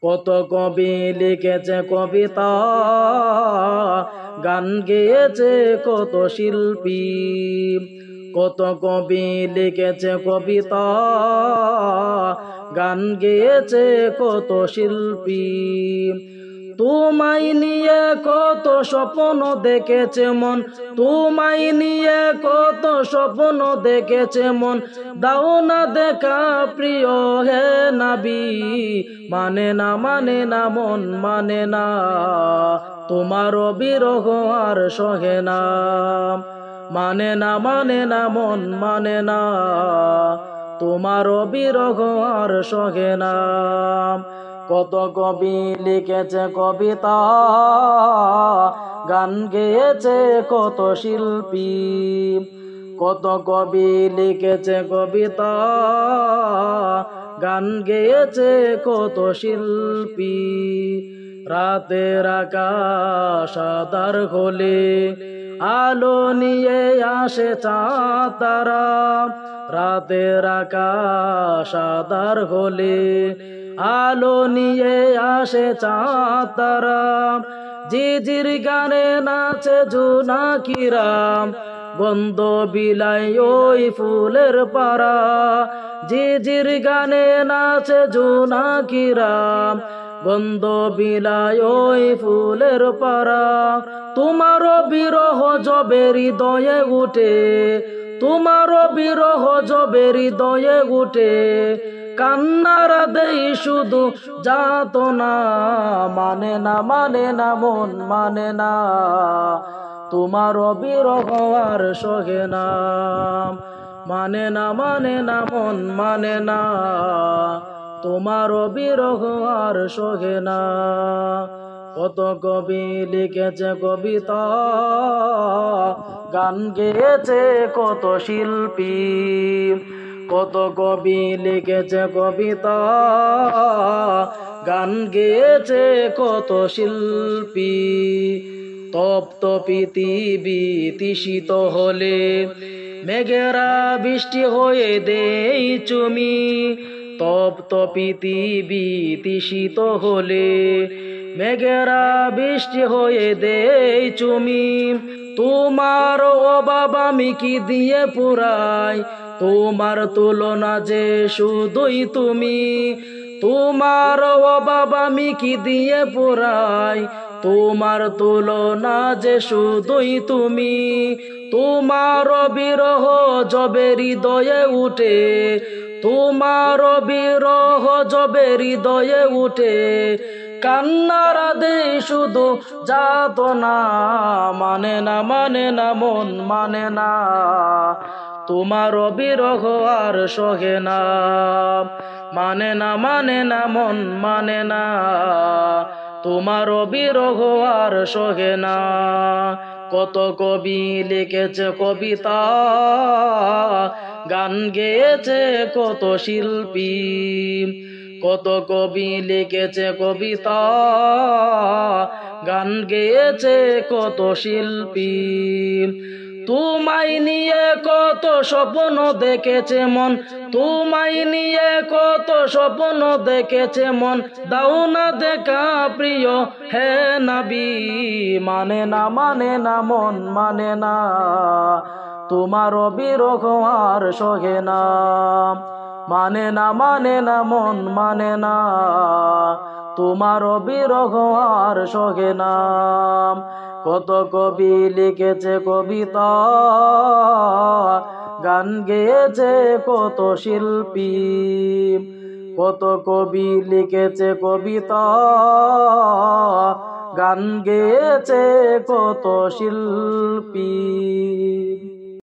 কত কবি লিখেছে কবিতা, গান গেয়েছে কত শিল্পী। কত কবি লিখেছে কবিতা, গান গেয়েছে কত শিল্পী। তোমায় নিয়ে কত স্বপ্ন দেখেছে মন, তোমায় নিয়ে কত স্বপ্ন দেখেছে মন। দাও না দেখা প্রিয় হে নবী, মানে না মানে না মন মানে না, তোমার বিরহ আর সহে না। মানে না মানে না মন মানে না, তোমার বিরহ আর সহে না। কত কবি লিখেছে কবিতা, গান গেয়েছে কত শিল্পী। কত কবি লিখেছে কবিতা, গান গেয়েছে কত শিল্পী। রাতের আকাশ সাদার হলে আলো নিয়ে আসে চাঁদ তারা। রাতের আকাশ সাদার হলে আলো নিয়ে আসে চাঁদ তারা। ঝিঝির গানে নাচে জোনাকিরাম, গন্ধ বিলাই ওই ফুলের পাড়া। ঝিঝির গানে নাচে জোনাকিরাম, গন্ধ বিলাই ওই ফুলের পাড়া। তোমার বিরহ যবে হৃদয়ে উঠে, তোমার বিরহ যবে হৃদয়ে উঠে। কান্নারা দেই শুধু যাতনা, মানে না মানে না মন মানে না, তোমার বিরহ আর সহে না। মানে না মানে না মন মানে না, তোমার বিরহ আর সহে না। কত কবি লিখেছে কবিতা, গান গেয়েছে কত শিল্পী। কত কবি লিখেছে কবিতা, গান গেয়েছে কত শিল্পী। তপ্ত পৃথিবী তৃষিত হলে মেঘেরা বৃষ্টি হয়ে দেই চুমি। তপ্ত পৃথিবী তৃষিত হলে মেঘেরা বৃষ্টি হয়ে দেই চুমি। তোমার অভাব আমি কি দিয়ে পুরাই, তোমার তুলনা যে শুধুই তুমি। তোমার অভাব আমি কি দিয়ে পুরাই, তোমার তুলনা যে শুধুই তুমি। তোমার বিরহ যবে হৃদয়ে উঠে, তোমার বিরহ যবে হৃদয়ে উঠে। কান্নারা দেই শুধু যাতনা, মানে না মানে না মন মানে না, তোমার বিরহ আর সহে না। মানে না মানে না মন মানে না, তোমার বিরহ আর সহে না। কত কবি লিখেছে কবিতা, গান গেয়েছে কত শিল্পী। কত কবি লিখেছে কবিতা, গান গেয়েছে কত শিল্পী। তোমায় নিয়ে কত স্বপ্ন দেখেছে মন, তোমায় নিয়ে কত স্বপ্ন দেখেছে মন। দাও না দেখা প্রিয় হে নবী, মানে না মানে না মন মানে না, তোমার বিরহ আর সহে না। মানে না মানে না মন মানে না, তোমার বিরহ আর সহে না। কত কবি লিখেছে কবিতা, গান গেয়েছে কত শিল্পী। কত কবি লিখেছে কবিতা, গান গেয়েছে কত শিল্পী।